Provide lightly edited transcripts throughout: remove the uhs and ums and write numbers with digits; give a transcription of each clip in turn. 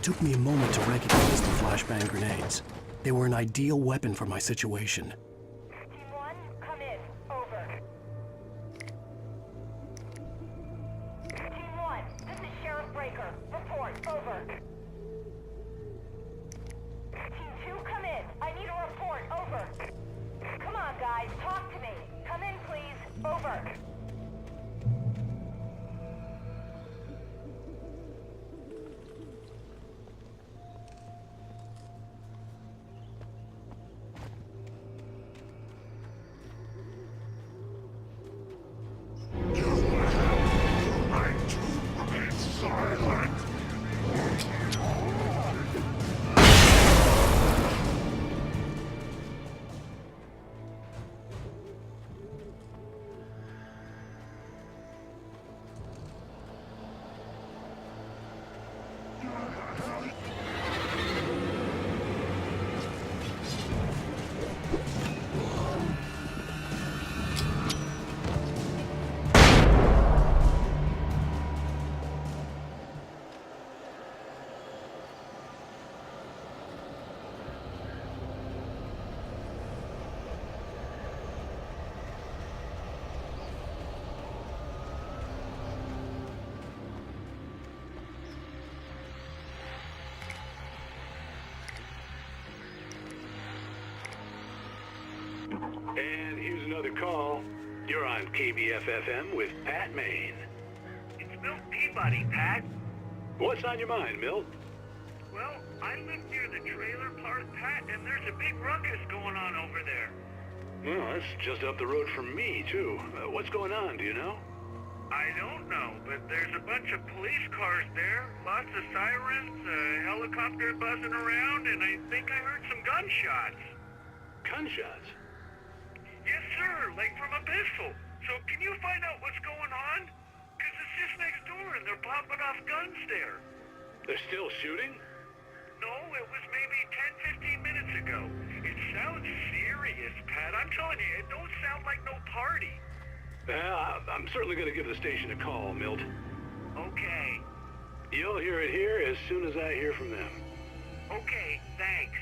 took me a moment to recognize the flashbang grenades. They were an ideal weapon for my situation. Team 1, come in. Over. Team 1, this is Sheriff Breaker. Report. Over. Team 2, come in. I need a report. Over. Come on, guys. Talk to me. Come in, please. Over. And here's another call. You're on KBF-FM with Pat Maine. It's Milt Peabody, Pat. What's on your mind, Milt? Well, I live near the trailer park, Pat, and there's a big ruckus going on over there. Well, that's just up the road from me, too. What's going on, do you know? I don't know, but there's a bunch of police cars there, lots of sirens, a helicopter buzzing around, and I think I heard some gunshots. Gunshots? Yes, sir, like from a pistol. So can you find out what's going on? Because it's just next door and they're popping off guns there. They're still shooting? No, it was maybe 10, 15 minutes ago. It sounds serious, Pat. I'm telling you, it don't sound like no party. I'm certainly going to give the station a call, Milt. Okay. You'll hear it here as soon as I hear from them. Okay, thanks.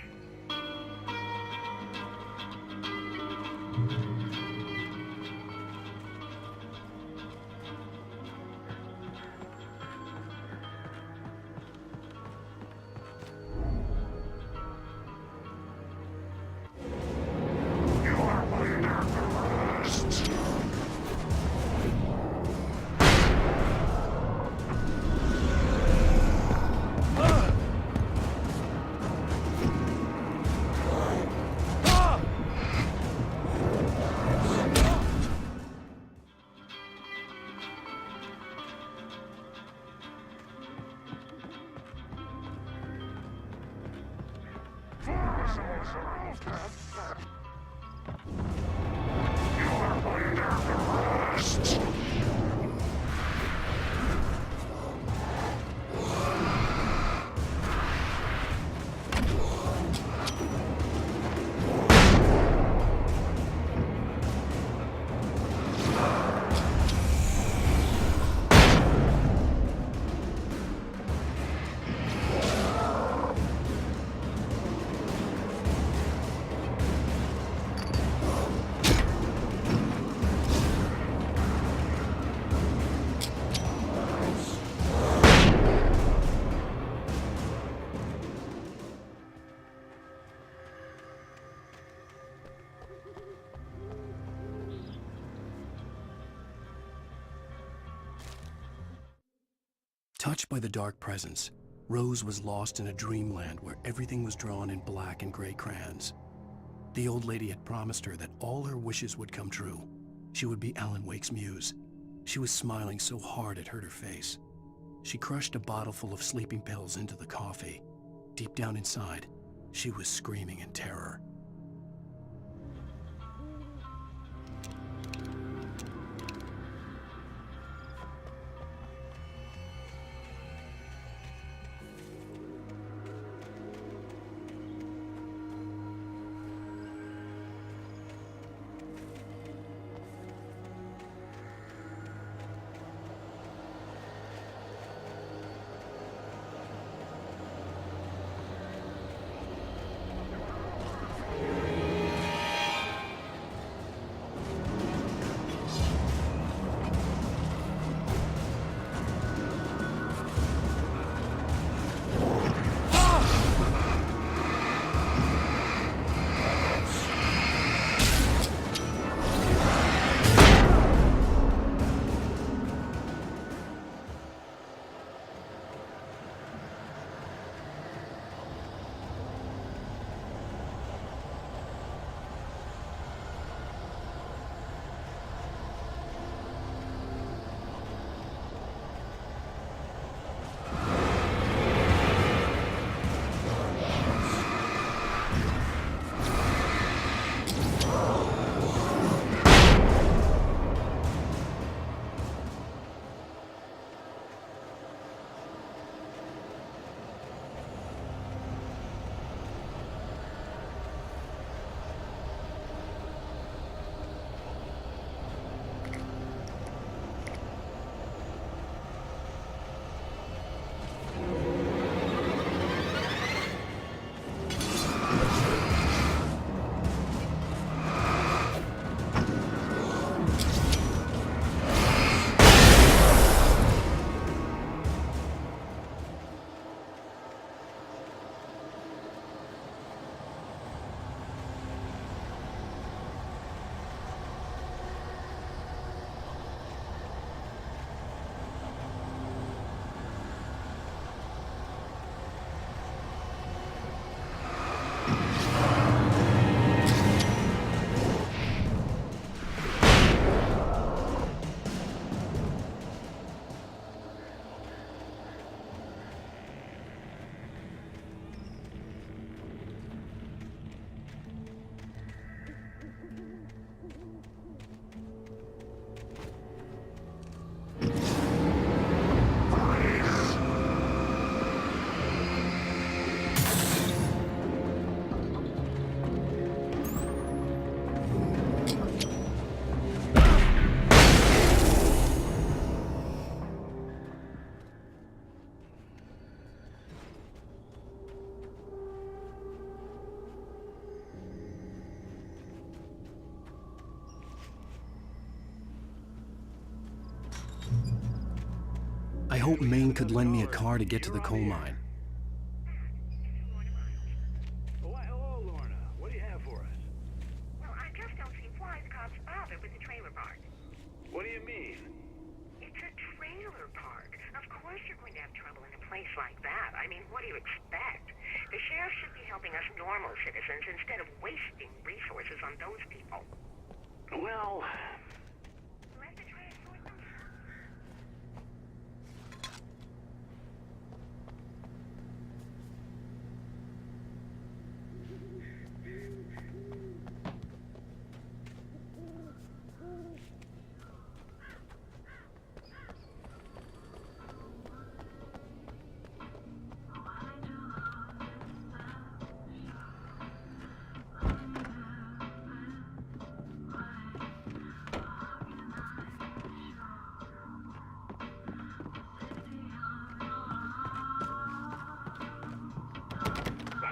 Touched by the dark presence, Rose was lost in a dreamland where everything was drawn in black and gray crayons. The old lady had promised her that all her wishes would come true. She would be Alan Wake's muse. She was smiling so hard it hurt her face. She crushed a bottle full of sleeping pills into the coffee. Deep down inside, she was screaming in terror. hoped Maine could lend me a car to get to the coal mine. Why, hello, Lorna. What do you have for us? Well, I just don't see why the cops bother with the trailer park. What do you mean? It's a trailer park. Of course you're going to have trouble in a place like that. I mean, what do you expect? The sheriff should be helping us normal citizens instead of wasting resources on those people. Well, Let the trash sort them.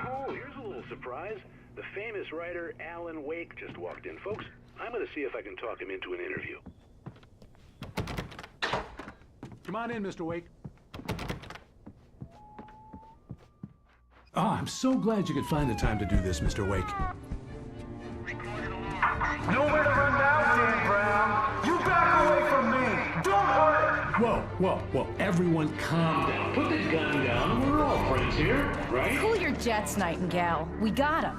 oh, here's a little surprise. The famous writer Alan Wake just walked in. Folks, I'm going to see if I can talk him into an interview. Come on in, Mr. Wake. Oh, I'm so glad you could find the time to do this, Mr. Wake. Nowhere to run now, Dan Brown. You back away from me. Don't hurt. Whoa. Everyone calm down. Put the gun down. We're all friends here, right? Cool your jets, Nightingale. We got him.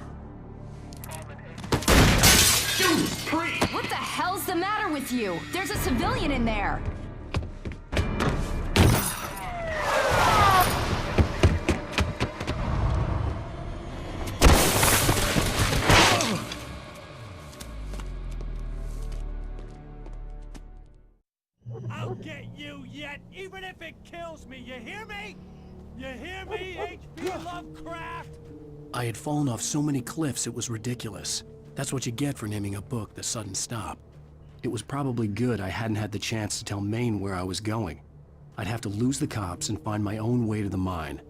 Judas Priest! What the hell's the matter with you? There's a civilian in there. I'll get you yet, even if it kills me, you hear me? You hear me, H.P. Lovecraft? I had fallen off so many cliffs it was ridiculous. That's what you get for naming a book The Sudden Stop. It was probably good I hadn't had the chance to tell Maine where I was going. I'd have to lose the cops and find my own way to the mine.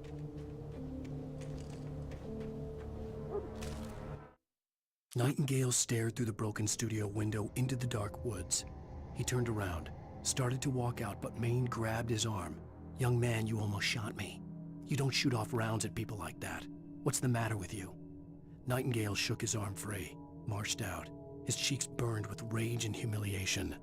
Nightingale stared through the broken studio window into the dark woods. He turned around, started to walk out, but Maine grabbed his arm. "Young man, you almost shot me. You don't shoot off rounds at people like that. What's the matter with you?" Nightingale shook his arm free, marched out. His cheeks burned with rage and humiliation.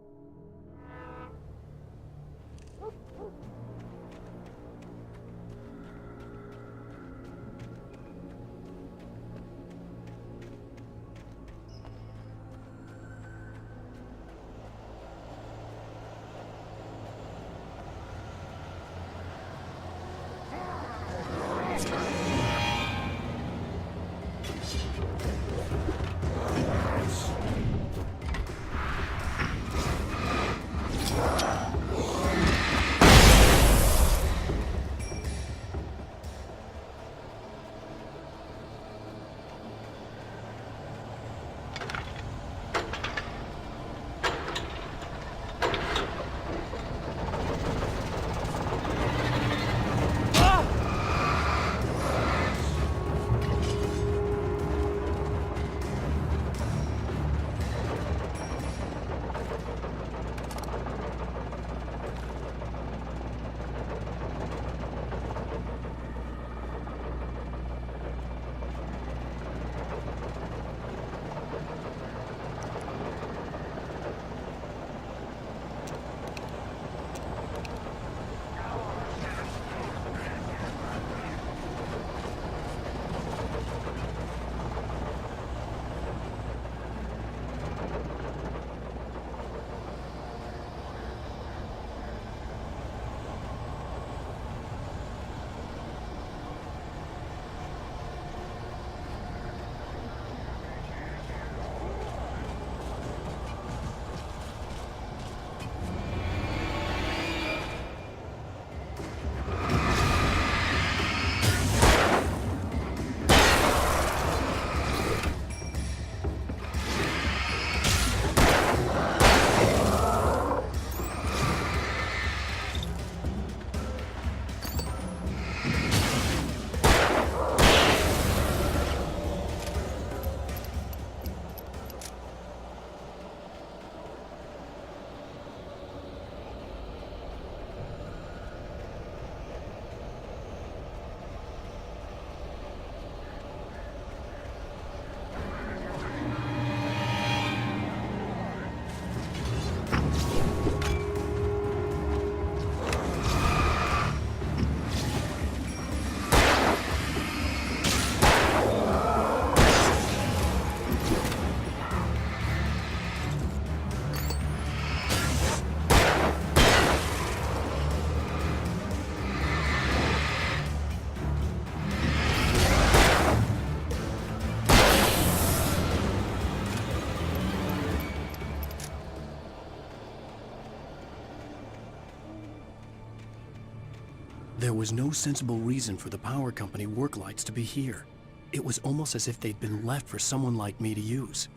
There was no sensible reason for the power company work lights to be here. It was almost as if they'd been left for someone like me to use.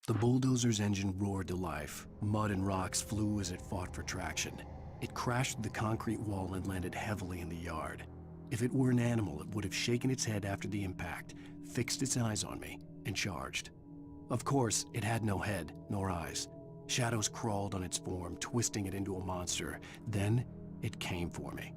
The bulldozer's engine roared to life. Mud and rocks flew as it fought for traction. It crashed through the concrete wall and landed heavily in the yard. If it were an animal, it would have shaken its head after the impact, fixed its eyes on me, and charged. Of course, it had no head, nor eyes. Shadows crawled on its form, twisting it into a monster. Then, it came for me.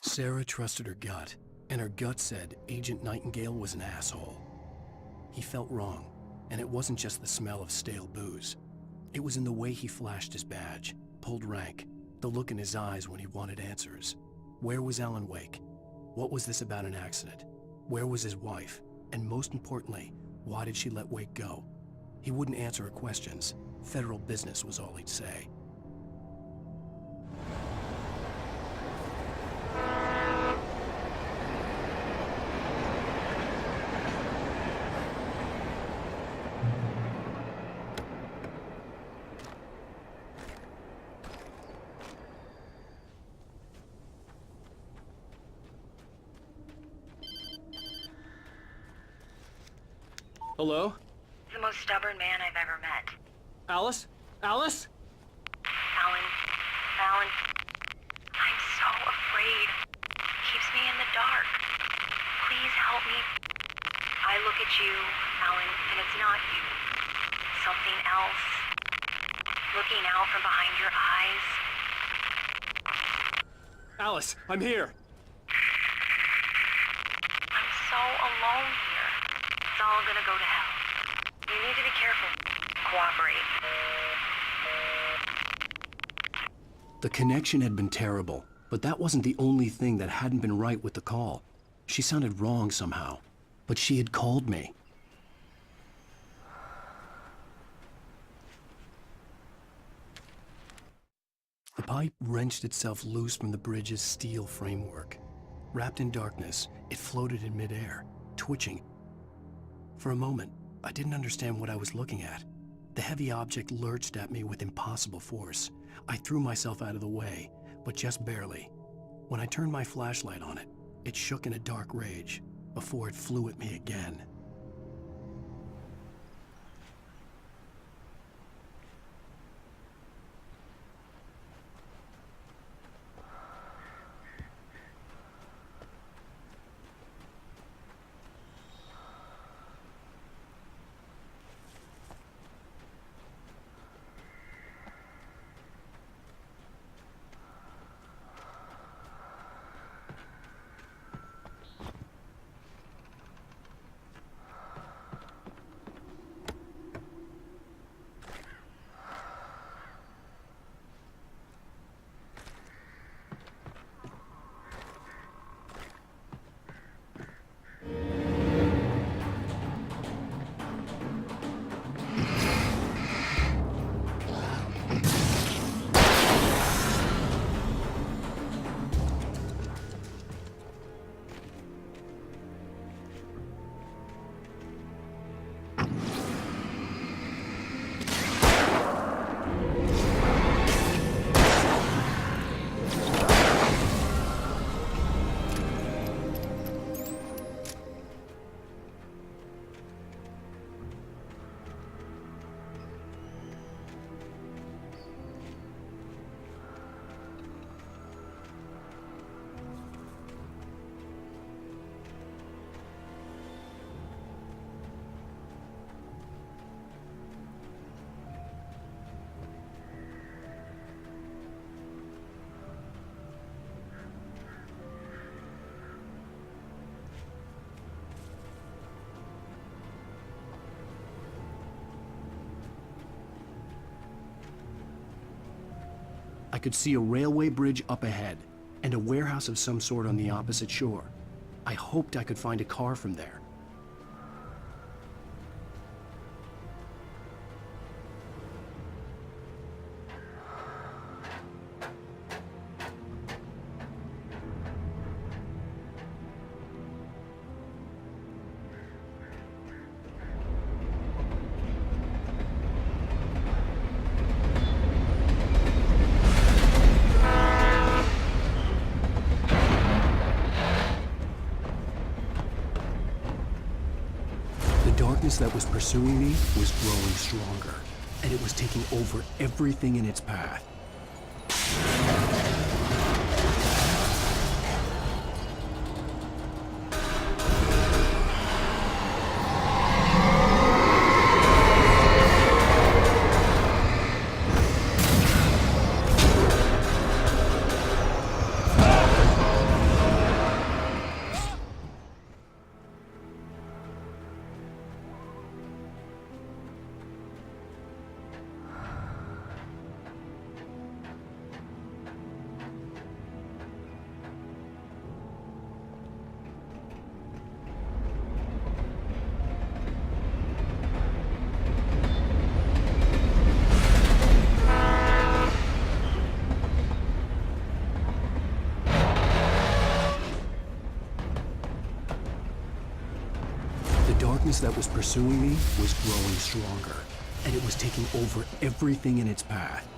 Sarah trusted her gut, and her gut said Agent Nightingale was an asshole. He felt wrong, and it wasn't just the smell of stale booze. It was in the way he flashed his badge, pulled rank, the look in his eyes when he wanted answers. Where was Alan Wake? What was this about an accident? Where was his wife? And most importantly, why did she let Wake go? He wouldn't answer her questions. Federal business was all he'd say. Hello? The most stubborn man I've ever met. Alice? Alice? Alan, I'm so afraid. Keeps me in the dark. Please help me. I look at you, Alan, and it's not you. Something else. Looking out from behind your eyes. Alice, I'm here. I'm so alone here. It's all gonna go to hell. You need to be careful. Cooperate. The connection had been terrible, but that wasn't the only thing that hadn't been right with the call. She sounded wrong somehow, but she had called me. The pipe wrenched itself loose from the bridge's steel framework. Wrapped in darkness, it floated in midair, twitching. For a moment, I didn't understand what I was looking at. The heavy object lurched at me with impossible force. I threw myself out of the way, but just barely. When I turned my flashlight on it, it shook in a dark rage before it flew at me again. I could see a railway bridge up ahead, and a warehouse of some sort on the opposite shore. I hoped I could find a car from there. The darkness that was pursuing me was growing stronger, and it was taking over everything in its path. The darkness that was pursuing me was growing stronger, and it was taking over everything in its path.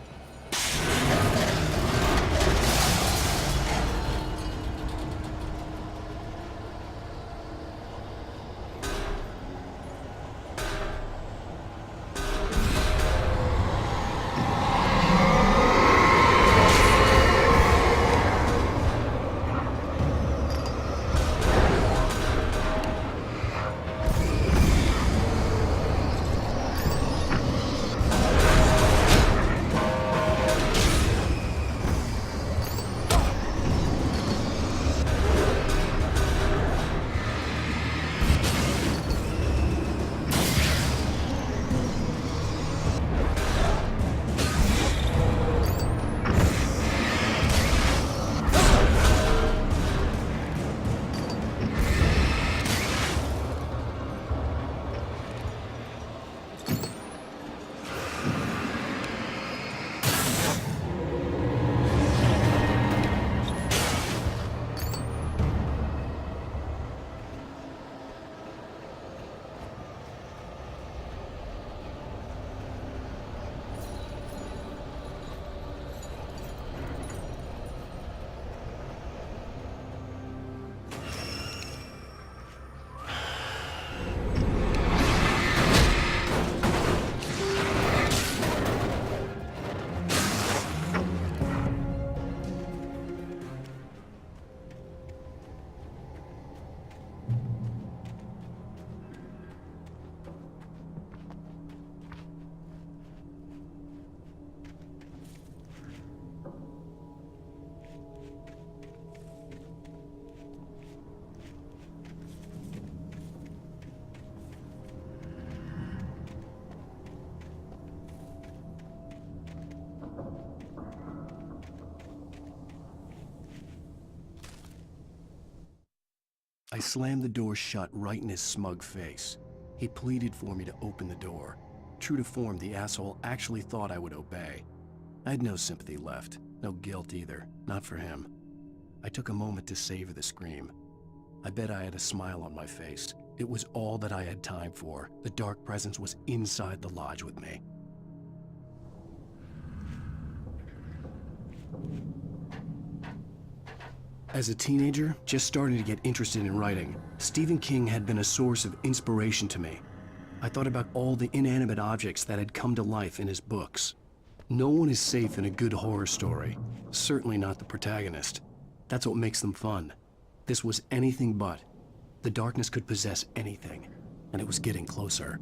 I slammed the door shut right in his smug face. He pleaded for me to open the door. True to form, the asshole actually thought I would obey. I had no sympathy left, no guilt either, not for him. I took a moment to savor the scream. I bet I had a smile on my face. It was all that I had time for. The dark presence was inside the lodge with me. As a teenager, just starting to get interested in writing, Stephen King had been a source of inspiration to me. I thought about all the inanimate objects that had come to life in his books. No one is safe in a good horror story, certainly not the protagonist. That's what makes them fun. This was anything but. The darkness could possess anything, and it was getting closer.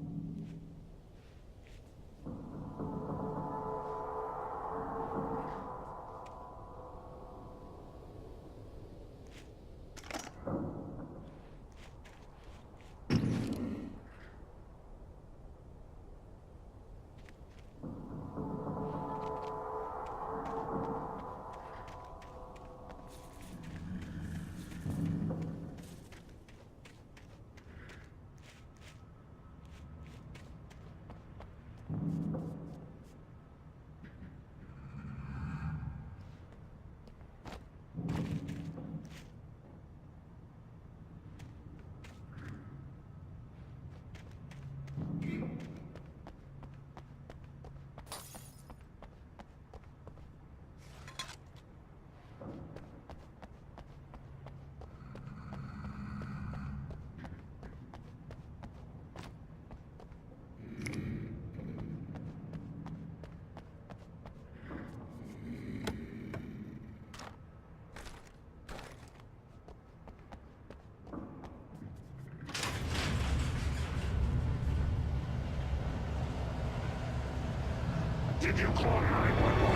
Did you call 911?